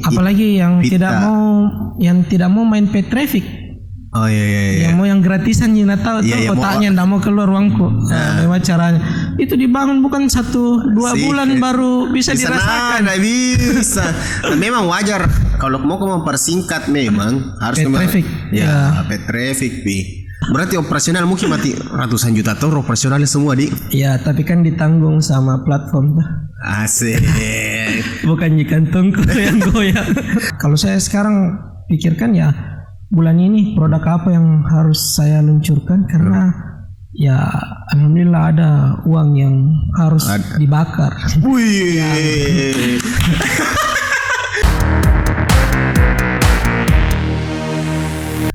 Apalagi yang Pita. tidak mau main pay traffic. Oh iya. Yang mau yang gratisan yang tahu Iya, kotaknya ndak mau keluar uangku. Lewat caranya. Itu dibangun bukan 1-2 bulan baru bisa dirasakan. Nggak bisa. Nah, memang wajar kalau mau mempersingkat memang harus Pay traffic. Ya, pay traffic pi. Berarti operasional mungkin mati ratusan juta tuh operasionalnya semua di. Ya, tapi kan ditanggung sama platform tuh. Asik. Bukan di kantongku yang goyang. Kalau saya sekarang pikirkan ya bulan ini produk apa yang harus saya luncurkan karena ya alhamdulillah ada uang yang harus dibakar. Wih.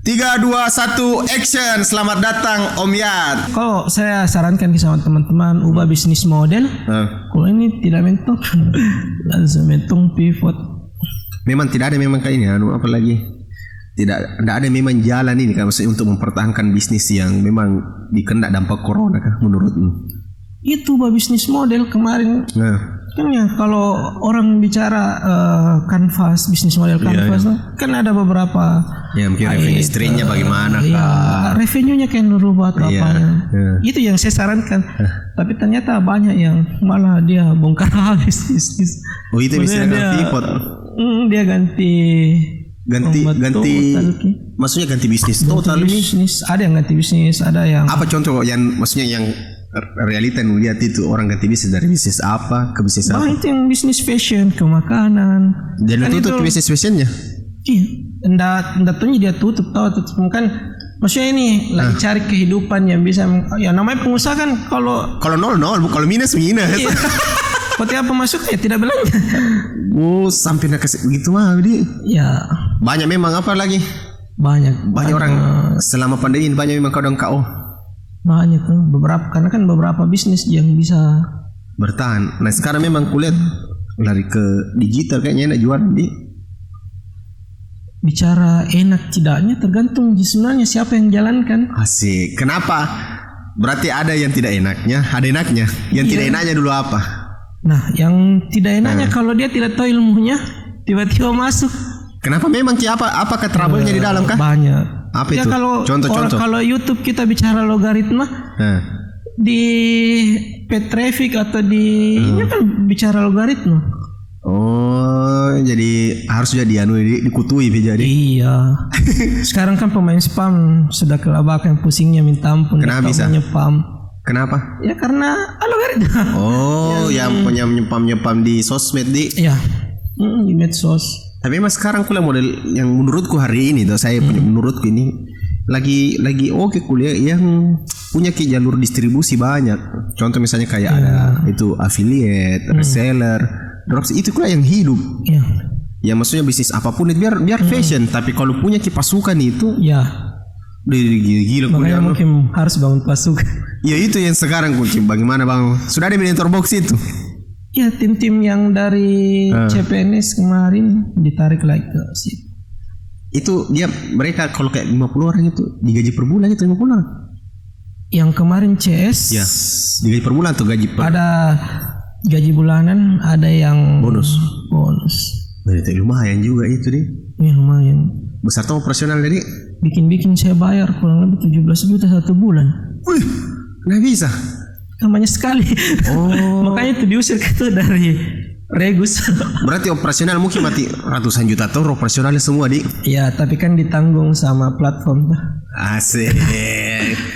3, 2, 1, action. Selamat datang Om Yat. Kalau saya sarankan sama teman-teman ubah bisnis model. Kalau ini tidak mentong, langsung mentong pivot. Memang tidak ada memang kayak ini, apa lagi? Tidak ada memang jalan ini kan maksudnya untuk mempertahankan bisnis yang memang dikena dampak corona kah menurutmu? Itu ubah bisnis model kemarin. Kan ya kalau orang bicara canvas bisnis model canvas kan ada beberapa mungkin revenue streamnya bagaimana revenue-nya kan berubah atau apa itu yang saya sarankan tapi ternyata banyak yang malah dia bongkar habis bisnis. Oh itu bisa pivot. Dia ganti maksudnya ganti bisnis total bisnis. Ada yang ganti bisnis, ada yang apa contoh yang maksudnya yang realita yang lihat itu orang ganti bisnis dari bisnis apa ke bisnis apa? Itu yang bisnis fashion ke makanan. Dan kan tutup bisnis fashionnya? Iya, enggak dia tutup kan maksudnya ini lagi cari kehidupan yang bisa ya namanya pengusaha kan kalau nol kalau minus. Iya. Seperti apa masuk ya tidak belanja. Sampai nak kasih begitu mah dia. Ya. Banyak memang apa lagi? Banyak orang selama pandemi ini banyak memang kadang KO. Banyak tuh beberapa karena kan beberapa bisnis yang bisa bertahan. Nah sekarang memang kulihat lari ke digital kayaknya enak jual di. Bicara enak tidaknya tergantung sebenarnya siapa yang jalankan. Asik. Kenapa? Berarti ada yang tidak enaknya, ada enaknya. Yang tidak enaknya dulu apa? Nah, yang tidak enaknya kalau dia tidak tahu ilmunya tiba-tiba masuk. Kenapa memang apakah trouble-nya di dalam kah? Banyak. Apa ya itu? Kalau YouTube kita bicara logaritma di pay traffic atau di ini kan bicara logaritma. Oh, jadi harus jadi dikutui jadi. Iya. Sekarang kan pemain spam sudah kelabakan pusingnya minta ampun. Kenapa bisa? Nyepam. Kenapa? Ya karena logaritma. Oh, yang punya nyepam di sosmed di. Iya. Di medsos. Tapi mas sekarang kuliah model yang menurutku hari ini tuh saya punya menurutku ini lagi oke kuliah yang punya jalur distribusi banyak. Contoh misalnya kayak ada itu affiliate, reseller, dropship itu kuliah yang hidup. Iya. Ya maksudnya bisnis apapun itu biar fashion tapi kalau punya pasukan itu gila makanya mungkin harus bangun pasukan. Ya itu yang sekarang kunci bagaimana bang? Sudah ada mentor box itu. Ya tim-tim yang dari CPNS kemarin ditarik lagi ke situ. Itu mereka kalau kayak 50 orang itu digaji per bulan itu 50 orang. Yang kemarin CS ya digaji per bulan tuh gaji per. Ada gaji bulanan, ada yang bonus. Berarti lumayan juga itu deh. Ya lumayan. Besar tuh operasional jadi. Bikin saya bayar kurang lebih 17 juta 1 bulan. Wih, nggak bisa. Namanya sekali. Makanya itu diusir itu dari Regus. Berarti operasional mungkin mati ratusan juta tuh operasionalnya semua di. Ya tapi kan ditanggung sama platform tuh. Asik.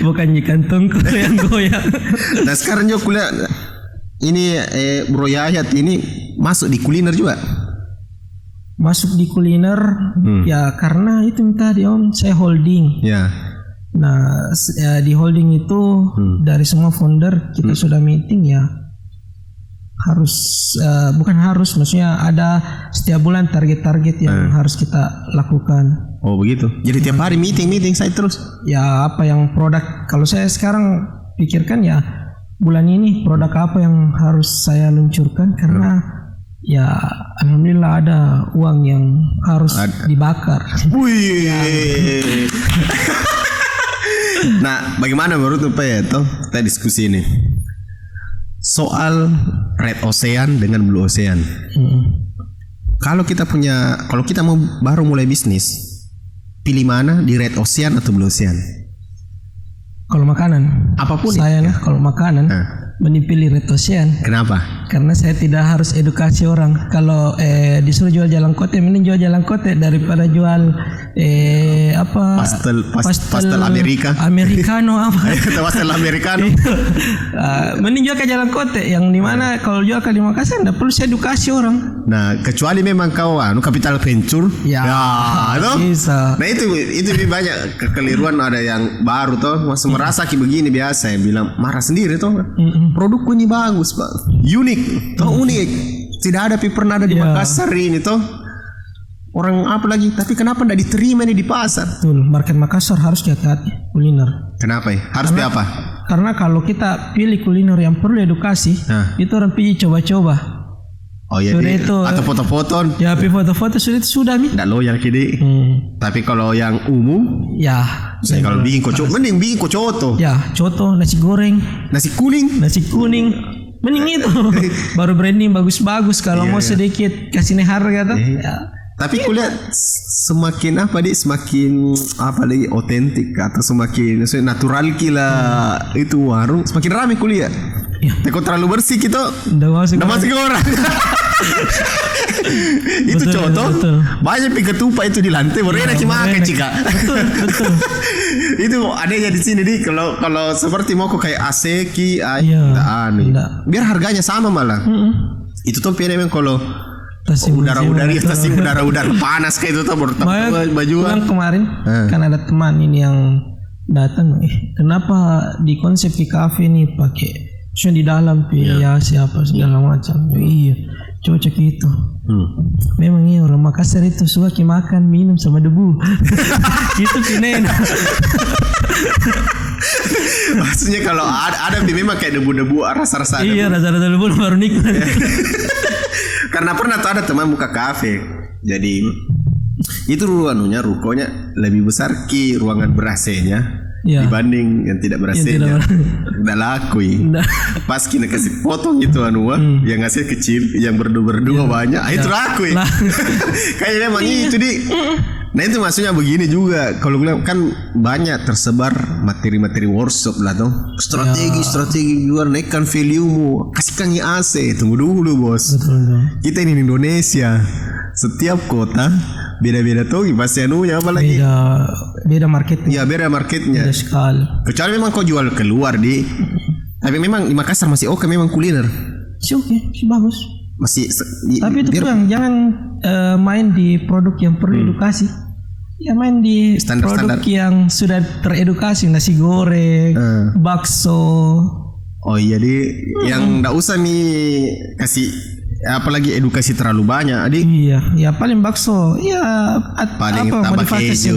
Bukan di kantongku yang goyang. Nah sekarang juga kuliah ini Bro Yayat ini masuk di kuliner juga. Masuk di kuliner ya karena itu tadi Om saya holding. Ya. Nah di holding itu dari semua founder kita sudah meeting ya harus bukan harus maksudnya ada setiap bulan target-target yang harus kita lakukan. Oh begitu. Jadi tiap hari meeting saya terus. Ya apa yang produk kalau saya sekarang pikirkan ya bulan ini produk apa yang harus saya luncurkan karena ya alhamdulillah ada uang yang harus dibakar. Wih. Nah, bagaimana menurut Pak Eto kita diskusi ini soal Red Ocean dengan Blue Ocean? Kalau kita mau baru mulai bisnis, pilih mana, di Red Ocean atau Blue Ocean? Kalau makanan, Apapun saya lah kalau makanan mending pilih Red Ocean. Kenapa? Karena saya tidak harus edukasi orang. Kalau disuruh jual jalan kote, mending jual jalan kote daripada jual pastel Americano apa? Pastel Americano. Mending jual ke jalan kote yang dimana kalau jual ke di Makassar tidak perlu saya edukasi orang. Nah, kecuali memang kau capital venture. Ya, toh? Bisa. Nah itu lebih banyak kekeliruan. Ada yang baru toh masih merasa begini biasa, yang bilang marah sendiri toh. Produkku ini bagus Pak, unik toh, unik, tidak ada pernah ada di Makassar ini toh. Orang apa lagi, tapi kenapa tidak diterima nih di pasar? Betul, market Makassar harus hati-hati kuliner. Kenapa ya? Harus apa? Karena kalau kita pilih kuliner yang perlu edukasi, itu orang pergi coba-coba. Oh iya, atau foto-foto. Ya, foto-foto sudah nih. Tidak loyal kini. Tapi kalau yang umum, ya. Saya kalau bikin kocok, mending bikin kocoto. Ya, coto, nasi goreng, nasi kuning, mending itu. Baru branding bagus-bagus. Kalau mau sedikit kasih harga tuh. Ya. Tapi kulihat semakin lagi otentik atau semakin natural kila itu warung, semakin ramai kulihat. Ya. Tekok terlalu bersih kita udah masuk ke orang. Itu contoh banyak ketupat itu di lantai baru enak makan cika. Betul. Itu adanya di sini di kalau seperti mau kayak aseki biar harganya sama malah. Itu tuh memang kalau udara panas kayak itu tuh baju kan kemarin kan ada teman ini yang datang, kenapa di konsep di kafe nih pakai di dalam siapa segala macam. Iya, cocok itu. Memang iya, orang Makassar itu suka makan minum sama debu. Itu pinen. Maksudnya kalau ada memang kayak debu-debu rasa-rasa. Iya, rasa-rasa debu baru nikmat. Karena pernah tuh ada teman buka kafe, jadi itu rukonya lebih besar ruangan ber-AC-nya dibanding yang tidak ber-AC-nya. Udah laku pas kita kasih potong gitu yang ngasih kecil, yang berdua banyak, itu laku kayaknya emang itu Nah itu maksudnya begini juga, kalau bilang kan banyak tersebar materi-materi workshop lah tuh, strategi jual, naikkan value-mu, kasihkan AC. Tunggu dulu bos. Betul. Kita ini di Indonesia, setiap kota beda-beda tuh pasti apalagi beda marketnya. Ya beda marketnya. Beda sekali. Kecuali memang kau jual keluar tapi memang di Makassar masih oke memang kuliner. Masih bagus. Tapi itu jangan main di produk yang perlu edukasi. Ya main di produk yang sudah teredukasi, nasi goreng, bakso. Oh iya yang enggak usah nih kasih apalagi edukasi terlalu banyak, adik. Iya, ya paling bakso. Ya paling tambah keju.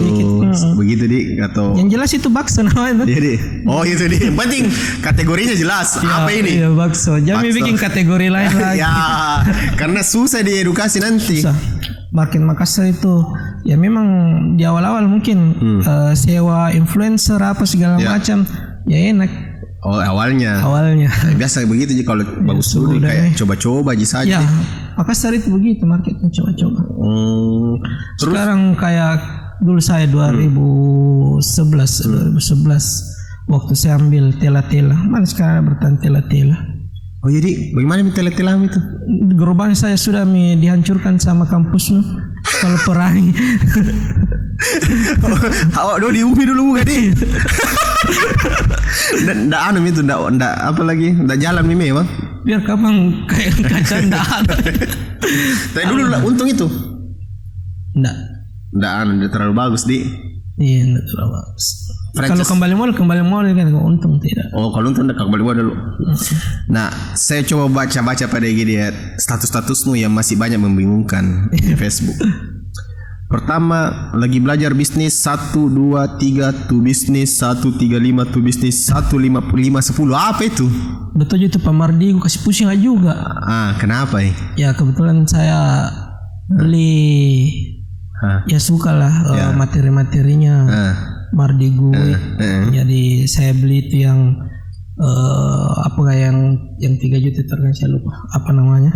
Begitu atau yang jelas itu bakso namanya. Jadi, itu yang penting kategorinya jelas. Apa ini? Iya, bakso. Jangan bikin kategori lain lagi. Ya, karena susah diedukasi nanti. Susah. Market Makassar itu ya memang di awal-awal mungkin sewa influencer apa segala macam ya enak. Oh awalnya. Biasa begitu kalau bagus dulu kayak coba-coba aja saja. Ya, Makassar itu begitu marketnya coba-coba. Terus sekarang kayak dulu saya 2011 waktu saya ambil tela-tela. Mana sekarang bertahan tela-tela. Oh jadi bagaimana tela-tela itu? Gerobak saya sudah dihancurkan sama kampusnya kalau perang. Awak diumi dulu bukan nih? Nggak apa lagi? Nggak jalan ini bang? Biar kapan kayak kaca nggak ada. Tapi dulu untung itu? Nggak terlalu bagus Iya, nggak terlalu bagus. Kalau kembali modal kan untung tidak. Oh kalau untung kembali modal dulu. Nah saya coba baca pada status-statusmu yang masih banyak membingungkan di Facebook. Pertama lagi belajar bisnis 1, 2, 3 tu bisnis 1, 3, 5 tu bisnis 1, 5, 10 apa itu? Betul itu Pak Mardi kasih pusing aja juga. Kenapa ya? Kebetulan saya beli ya suka lah materi-materinya Mardi gue. Jadi saya beli itu yang yang 3 juta terus saya lupa apa namanya.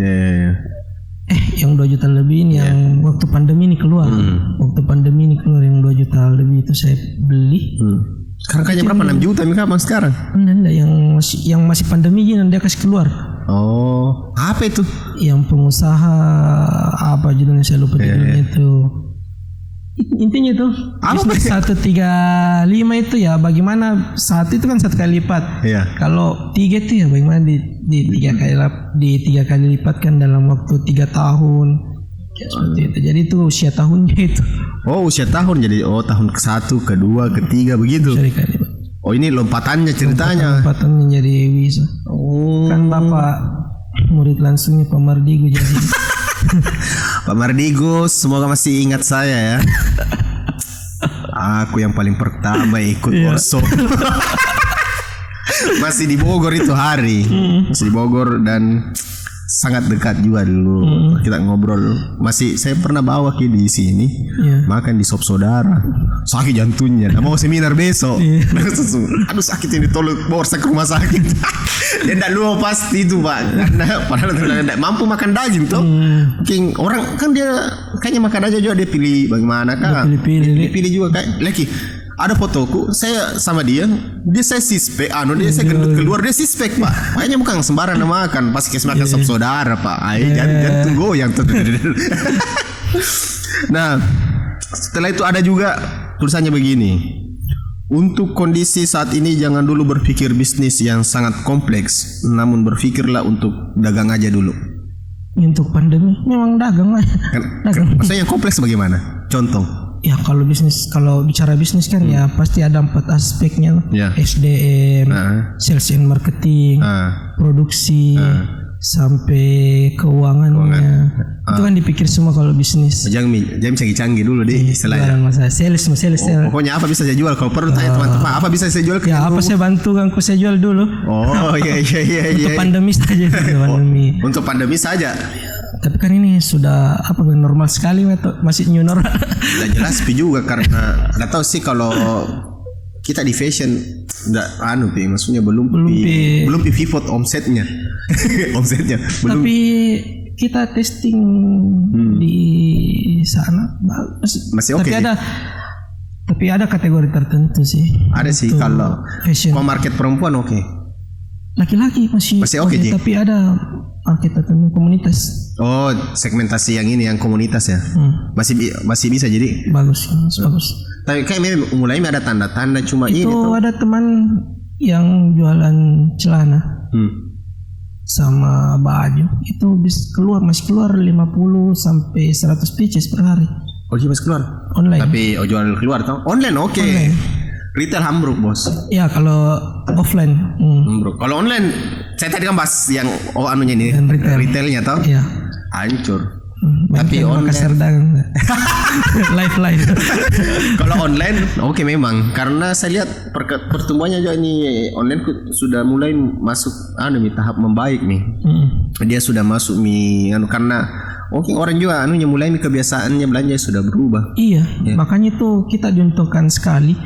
yang 2 juta lebih ini yang waktu pandemi ini keluar. Waktu pandemi ini keluar yang 2 juta lebih itu saya beli. Sekarang kayaknya berapa? 6 juta Mika Bang sekarang? Enggak, yang masih pandemi ini dia kasih keluar. Oh, apa itu? Yang pengusaha apa judulnya saya lupa judulnya itu. Intinya itu bisnis 135 itu ya bagaimana satu itu kan 1 kali lipat. Kalau 3 itu ya bagaimana di 3 kali lipat kan dalam waktu 3 tahun. Seperti itu. Jadi itu usia tahunnya itu. Oh, usia tahun jadi tahun ke-1, ke-2, ke-3 begitu. Oh, ini lompatannya ceritanya. Lompatannya jadi bisa. Oh. Kan Bapak murid langsungnya Pak Mardigo jadi. Pak Mardigo, semoga masih ingat saya ya. Aku yang paling pertama ikut workshop. Masih di Bogor itu hari. Masih di Bogor dan sangat dekat juga dulu. Kita ngobrol. Masih saya pernah bawa ke di sini makan di sop saudara. Sakit jantungnya. Mau seminar besok. Aduh sakit ini tolong bawa saya ke rumah sakit. Dia tidak lupa pasti itu Pak. Karena padahal tidak mampu makan daging tuh. Mungkin orang kan dia kayaknya makan aja juga dia pilih bagaimana kan. Pilih juga kayak lagi. Ada fotoku, saya sama dia saya sispek, dia saya gendut keluar, dia sispek Pak. Makanya bukan sembarangan makan, pas kes makan sop saudara Pak. Jangan goyang tuh. Nah, setelah itu ada juga tulisannya begini. Untuk kondisi saat ini jangan dulu berpikir bisnis yang sangat kompleks, namun berpikirlah untuk dagang aja dulu. Untuk pandemi memang dagang aja. Maksudnya yang kompleks bagaimana? Contoh. Ya kalau bicara bisnis kan ya pasti ada 4 aspeknya. SDM, sales and marketing, produksi, sampai keuangannya. Itu kan dipikir semua kalau bisnis. Jangan canggih-canggih dulu deh istilahnya. Sales. Pokoknya apa bisa saya jual? Kalau perlu tanya teman-teman, apa bisa saya jual? Ya apa saya bantu kan saya jual dulu. Oh iya. Untuk pandemi saja. Untuk pandemi saja. Tapi kan ini sudah normal sekali atau masih new normal? Udah jelas juga karena nggak tahu sih kalau kita di fashion nggak maksudnya belum pivot omsetnya. Belum. Tapi kita testing di sana masih oke. Tapi ada kategori tertentu sih. Ada sih kalau fashion. Kalau market perempuan oke. Laki-laki masih oke. Tapi ada market tertentu komunitas. Oh, segmentasi yang ini yang komunitas ya. Masih bisa jadi. Bagus. Tapi kayak mulai ada tanda-tanda cuma itu ini tuh. Ada teman yang jualan celana. Sama baju itu masih keluar 50 sampai 100 pieces per hari. Oh, masih keluar online. Tapi jual keluar toh. Online oke. Retail hambruk bos. Ya kalau offline. Kalau online, saya tadi kan bahas yang ini retailnya toh. Iya. Hancur. Tapi online dagang. live. Kalau online, oke memang karena saya lihat pertumbuhannya juga ini online sudah mulai masuk tahap membaik nih. Dia sudah masuk karena orang juga mulai kebiasaannya belanja sudah berubah. Iya. Makanya itu kita diuntungkan sekali.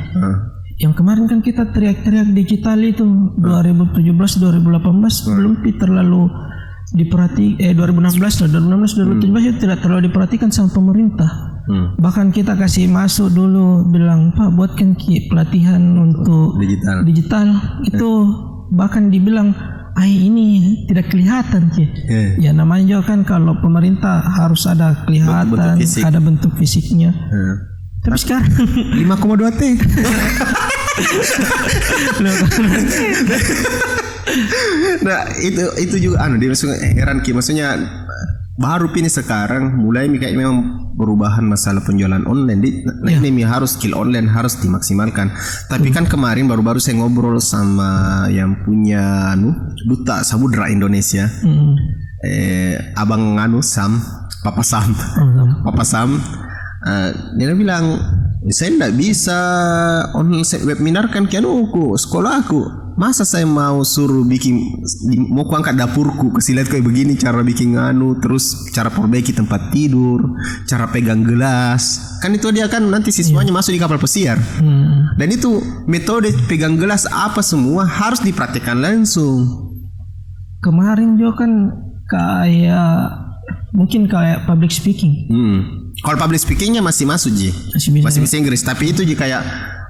Yang kemarin kan kita teriak-teriak digital itu 2017 2018 belum terlalu diperhati 2017 itu tidak terlalu diperhatikan sama pemerintah. Bahkan kita kasih masuk dulu bilang Pak buatkan pelatihan untuk digital itu bahkan dibilang ini tidak kelihatan ya namanya juga kan kalau pemerintah harus ada kelihatan ada bentuk fisiknya. Tapi sekarang 5,2 T. Nah itu juga dia heran maksudnya baru ini sekarang mulai kayak memang perubahan masalah penjualan online ini harus skill online harus dimaksimalkan. Tapi kan kemarin baru-baru saya ngobrol sama yang punya duta Samudra Indonesia. Abang Papa Sam. Dia bilang saya tidak bisa online webinar kan sekolah aku. Masa saya mau suruh mau angkat dapurku kasih lihat kayak begini cara bikin terus cara perbaiki tempat tidur, cara pegang gelas. Kan itu dia kan nanti siswanya masuk di kapal pesiar. Dan itu metode pegang gelas apa semua harus dipraktikkan langsung. Kemarin juga kan kayak mungkin kayak public speaking. Kalau public speakingnya masih masuk Ji, masih bisa Inggris. Tapi itu Ji kayak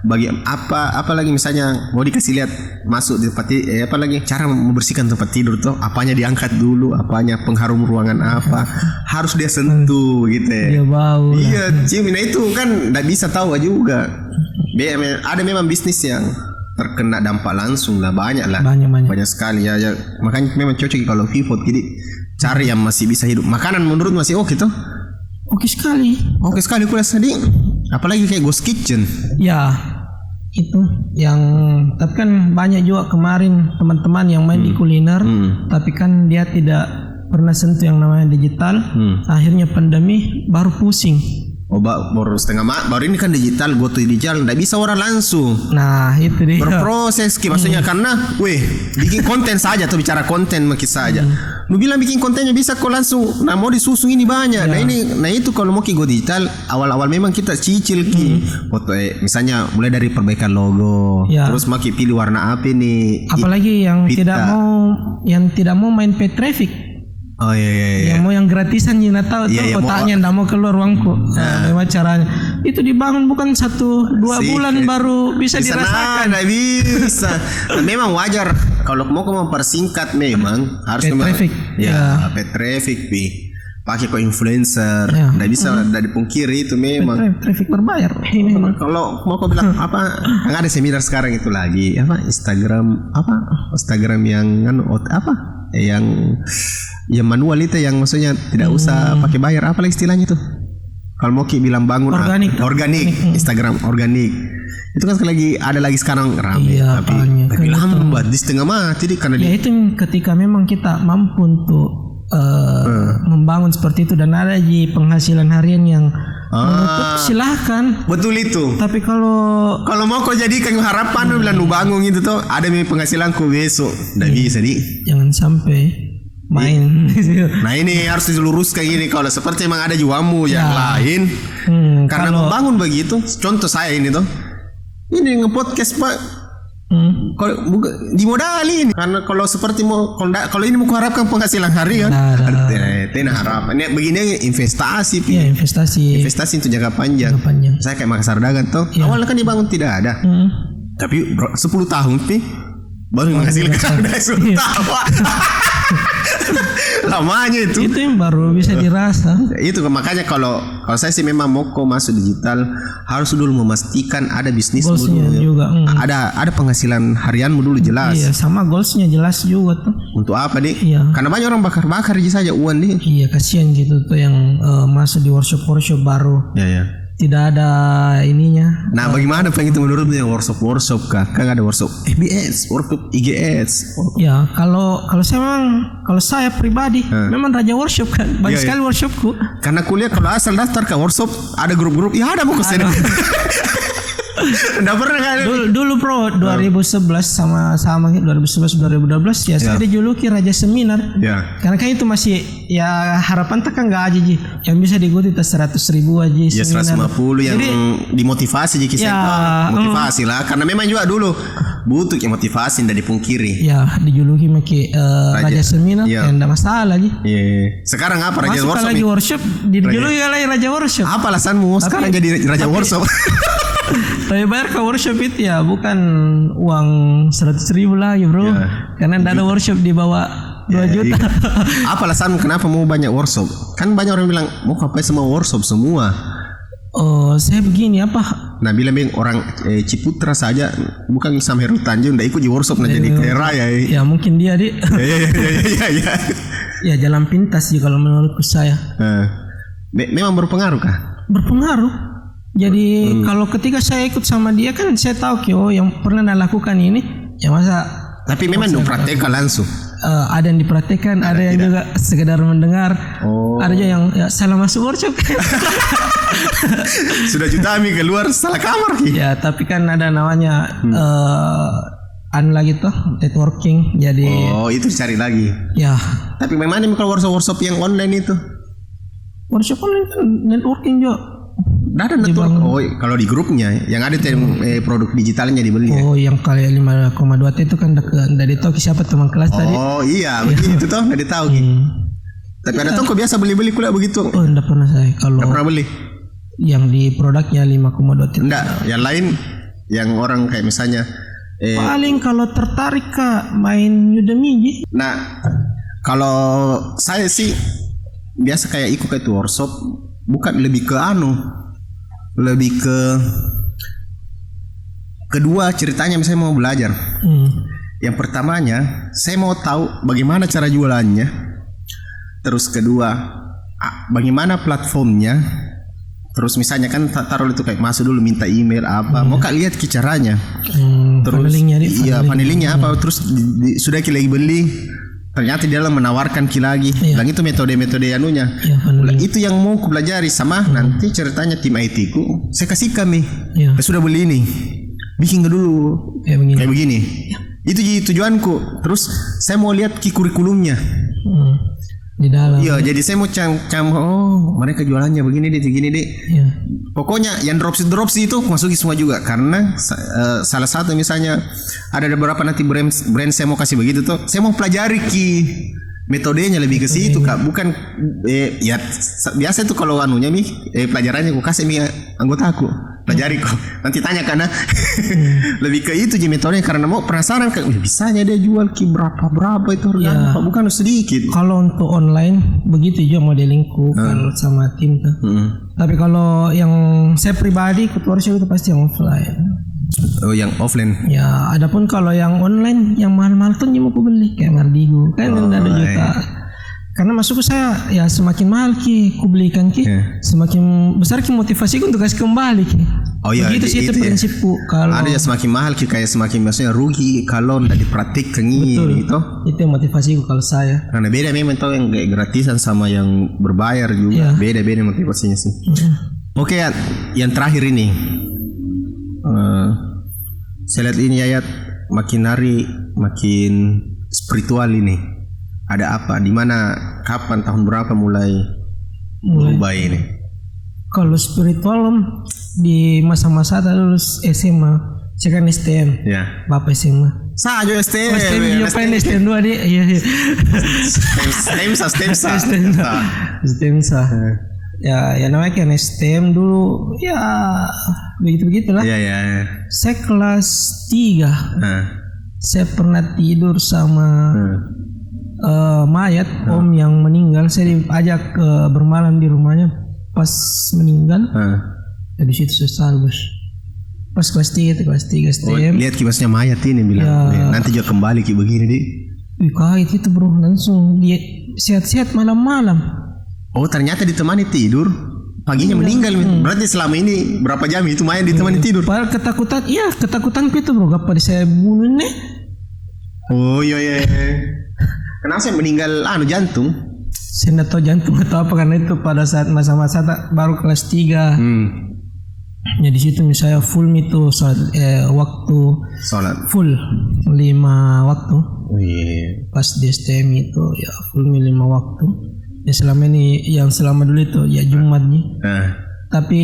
bagi apa lagi misalnya mau dikasih lihat masuk di tempat apa lagi cara membersihkan tempat tidur tuh, apanya diangkat dulu, apanya pengharum ruangan apa harus dia sentuh gitu ya. Dia bau. Iya, Cimina itu kan nggak bisa tahu juga. Ada memang bisnis yang terkena dampak langsung lah, banyak sekali ya. Makanya memang cocok kalau pivot, jadi cari yang masih bisa hidup. Makanan menurut masih oke tuh. Oke sekali kuliah tadi. Apalagi kayak Ghost Kitchen. Ya, itu yang tapi kan banyak juga kemarin teman-teman yang main di kuliner, tapi kan dia tidak pernah sentuh yang namanya digital. Akhirnya pandemi baru pusing. Baru baru ini kan digital, go to digital, nggak bisa orang langsung. Nah itu dia. Berproses, maksudnya karena, bikin konten saja atau bicara konten makin saja. Lu bilang bikin kontennya bisa kok langsung. Nah mau disusung ini banyak. Nah itu kalau mau go digital, awal-awal memang kita cicil foto, misalnya mulai dari perbaikan logo, terus makin pilih warna apa nih. Apalagi yang tidak mau main pay traffic. Oh iya. Yang mau yang gratisan Jina tahu tuh otaknya ndak mau keluar uangku. Memang caranya itu dibangun bukan 1-2 bulan baru bisa dirasakan. Nggak bisa. Nah, memang wajar kalau mau mempersingkat memang harus traffic. Pay traffic pakai ke influencer. Nggak bisa nggak dipungkiri itu memang. Traffic berbayar. Kalau mau kau bilang apa? Ada seminar sekarang itu lagi Instagram yang yang manual itu, yang maksudnya tidak usah pakai bayar, apa lagi istilahnya tuh kalau mau bilang bangun organik Instagram organik itu kan sekali lagi sekarang ramai, tapi lambat di setengah mati karena itu ketika memang kita mampu untuk membangun seperti itu dan ada penghasilan harian yang menutup, silahkan. Betul itu. Tapi kalau mau kau jadikan harapan lu bilang lu bangun itu tuh ada penghasilanku besok, nggak bisa jangan sampai main. Nah ini harus diluruskan gini, kalau seperti emang ada juamu yang lain karena membangun begitu. Contoh saya ini tuh, ini nge-podcast Pak, kalau dimodalin karena kalau seperti kalau ini mau harapkan penghasilan harian, tidak harapan. Ini begini investasi, investasi untuk jangka panjang. Saya kayak Makassar Dagang tuh, awalnya kan dibangun tidak ada, tapi 10 tahun baru menghasilkan 10 tahun. Lamanya itu yang baru bisa dirasa. Itu makanya kalau saya sih memang mau masuk digital harus dulu memastikan ada bisnis dulu juga. Ada penghasilan harianmu dulu jelas. Iya, sama goalsnya jelas juga tuh. Untuk apa karena banyak orang bakar saja uang Iya, kasihan gitu tuh yang masuk di workshop baru. Tidak ada ininya. Nah, bagaimana Pak itu menurutmu yang workshop kah? Kan ada workshop FBS, workshop IGS. Ya, kalau saya pribadi memang raja workshop kan. Banyak sekali workshopku. Karena kuliah kalau asal daftar ke workshop ada grup-grup, ada mau ke sana. Nggak pernah kan? Dulu bro 2011 sama 2011 2012 saya dijuluki raja seminar. Karena kan itu masih harapan tekan nggak aja yang bisa diikuti 100.000 aja seminar. 150 yang dimotivasi motivasi lah, karena memang juga dulu butuh motivasi, tidak dipungkiri. Dijuluki raja seminar, nggak masalah aja. Sekarang apa raja workshop? Lagi workshop dijuluki lagi raja workshop. Apa alasanmu sekarang jadi raja workshop? Tapi bayar ke workshop itu bukan uang 100.000 lagi bro, karena ada workshop di bawah 2 juta. Apa alasan kenapa mau banyak workshop? Kan banyak orang bilang mau apa semua workshop semua. Saya begini apa? Nah bilang orang Ciputra saja bukan sama Heru Tanjung udah ikut di workshop jadi kaya raya. Ya mungkin dia Ya jalan pintas sih kalau menurutku saya. Memang berpengaruh kah? Berpengaruh. Jadi kalau ketika saya ikut sama dia kan saya tahu yang pernah lakukan ini masa. Tapi memang dipraktekkan langsung. Ada yang dipraktekkan, ada yang juga sekedar mendengar. Ada juga yang salah masuk workshop. Sudah jutami keluar salah kamar. Ya tapi kan ada namanya lagi tuh networking. Jadi itu cari lagi. Ya. Tapi memang kalau workshop yang online itu. Workshop online kan networking juga. Ada network. Kalau di grupnya yang ada produk digitalnya dibeli. Yang kali 5,2 itu kan dari tahu siapa teman kelas tadi. Iya, begitu toh, enggak ditahu gitu. Tapi ada toko biasa beli-beli kuliah begitu. Oh, enggak pernah saya. Kalau Enggak pernah beli. yang di produknya 5,2 juta. Enggak, yang lain yang orang kayak misalnya Paling kalau tertarik Kak main Udemy. Nah, kalau saya sih biasa kayak ikut ke workshop, bukan lebih ke lebih ke kedua ceritanya misalnya mau belajar. Yang pertamanya saya mau tahu bagaimana cara jualannya. Terus kedua bagaimana platformnya. Terus misalnya kan taruh itu kayak masuk dulu minta email apa, mau Kak lihat caranya. Terus funnelingnya apa, terus sudah kita lagi beli, ternyata dia menawarkan lagi. Dan itu metode-metode anunya. Itu yang mau ku pelajari sama nanti ceritanya tim IT ku saya kasih kami. Sudah beli ini. Bikin dulu kayak begini. Itu jadi tujuanku. Terus saya mau lihat kurikulumnya. Di dalam. Iya, jadi saya mau mereka jualannya begini deh. Pokoknya yang dropsy itu masukin semua juga karena salah satu misalnya ada beberapa nanti brand saya mau kasih begitu tuh, saya mau pelajari metodenya lebih ke situ Kak, bukan ya biasa itu kalau anunya pelajarannya aku kasih anggotaku pelajari kok nanti tanya karena lebih ke itu jadi metodenya karena mau penasaran kan bisanya dia jual berapa itu harganya bukan sedikit. Kalau untuk online begitu juga modelingku kalau sama tim tuh. Tapi kalau yang saya pribadi ikut workshop itu pasti yang offline. Oh, yang offline. Ya, adapun kalau yang online yang mahal-mahal tuh mau aku beli kayak Mardigo kan ada juta. Karena masuk saya ya semakin mahal ku belikan semakin besar motivasiku untuk kasih kembali Oh iya, begitu sih itu prinsipku. Kalau ada ya semakin mahal kayak semakin maksudnya rugi kalau tidak dipraktikkan gitu. Itu motivasiku kalau saya. Karena beda memang tuh yang kayak gratisan sama yang berbayar juga beda motivasinya sih. Oke, yang terakhir ini saya lihat ini ayat makin hari makin spiritual ini. Ada apa? Di mana? Kapan? Tahun berapa mulai berubah ini? Kalau spiritual di masa-masa lulus SMA, saya kan STM. Ya. Bapak SMA. Saya juga STM. STM 2 dia. Iya. STM sah. Ya namanya kan STM dulu ya begitu-begitulah. Iya. Saya kelas 3. Saya pernah tidur sama mayat om yang meninggal. Saya diajak bermalam di rumahnya pas meninggal. Di situ sesal bos. Pas kelas 3 STM. Lihat kibasnya mayat ini bilang nanti juga kembali begini di. Kaget itu bro, langsung dia sehat-sehat malam-malam. Oh ternyata ditemani tidur. Paginya meninggal. Berarti selama ini berapa jam itu mayat ditemani tidur? Padahal ketakutan itu bro, gak pada saya bunuh nih. Oh iya. Kenapa saya meninggal jantung? Saya tidak tahu jantung atau apa karena itu pada saat masa-masa baru kelas 3. Ya di situ misalnya full itu waktu sholat full 5 waktu. Pas di STM itu ya full 5 waktu. Ya selama ini yang selama dulu itu ya Jumat nih. Tapi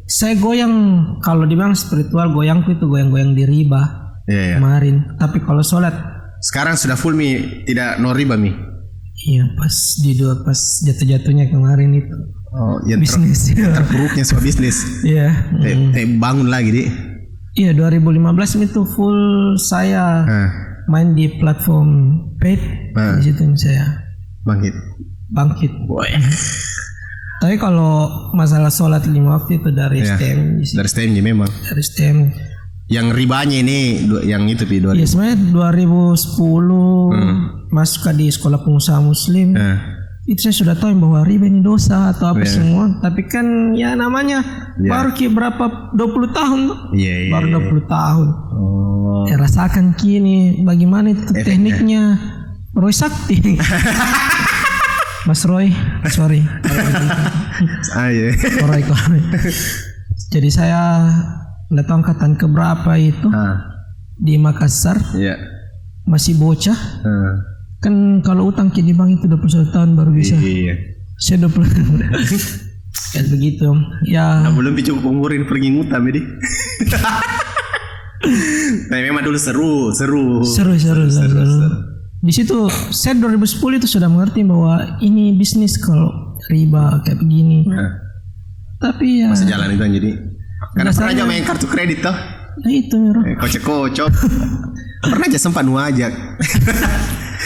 saya goyang kalau dibilang spiritual goyangku itu goyang-goyang di riba kemarin. Tapi kalau sholat sekarang sudah full tidak no riba Iya pas jatuh-jatuhnya kemarin itu. Oh, yang bisnis terpuruknya soal bisnis. Iya. Bangun lagi di. Iya 2015 itu full saya main di platform paid di situ saya bangkit. Boy. Tapi kalau masalah sholat 5 waktu itu dari STM. Dari STM memang. Dari STM. Yang ribanya ini yang itu pi 2000. Iya sebenarnya 2010 masuk di sekolah pengusaha muslim. Itu saya sudah tahu bahwa riba ini dosa atau apa semua. Tapi kan ya namanya baru berapa 20 tahun tuh. Baru 20 tahun. Ya rasakan kini bagaimana itu tekniknya Roy Sakti. Mas Roy, sorry. Roy. Jadi saya lihat angkatan keberapa itu di Makassar masih bocah kan kalau utang di bank itu 21 tahun baru bisa saya 20 kayak begitu ya belum cukup umurin pergi ngutang ini. Tapi memang dulu seru di situ saya 2010 itu sudah mengerti bahwa ini bisnis kalau riba kayak begini. Tapi ya masa jalan itu jadi karena pernah aja main kartu kredit toh. Nah itu Miro. Kocok. Pernah aja sempat nuajak.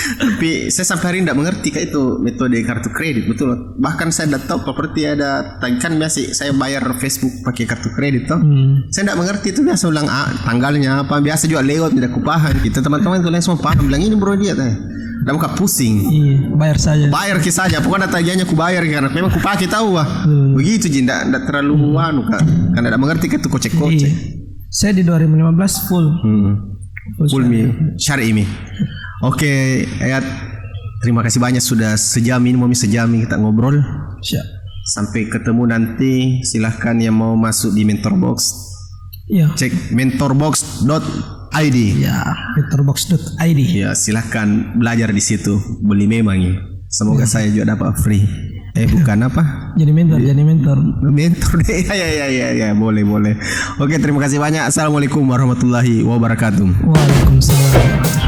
Tapi saya sampai hari ini tidak mengerti kayak itu metode kartu kredit betul. Bahkan saya tidak tahu properti ada kan biasa saya bayar Facebook pakai kartu kredit toh. Saya tidak mengerti itu biasa ulang tanggalnya apa biasa juga lewat tidak kupaham. Kita teman-teman itu langsung paham bilang ini bro dia teh. Tidak muka pusing. Iya, bayar saja. Pokoknya tagihannya ku bayar karena memang ku pakai tahu begitu Jin, tidak terlalu kan tidak mengerti kayak itu kocek-kocek. Iya. Saya di 2015 full. Full syari ini. Oke, Ayat. Terima kasih banyak sudah sejam ini kita ngobrol. Siap. Sampai ketemu nanti. Silahkan yang mau masuk di Mentorbox. Iya. Cek mentorbox.id. Ya, mentorbox.id. Ya, silahkan belajar di situ. Beli memang ya. Semoga saya juga dapat free. Bukan apa? Jadi mentor. Mentor deh. Ya, boleh. Oke, terima kasih banyak. Assalamualaikum warahmatullahi wabarakatuh. Waalaikumsalam.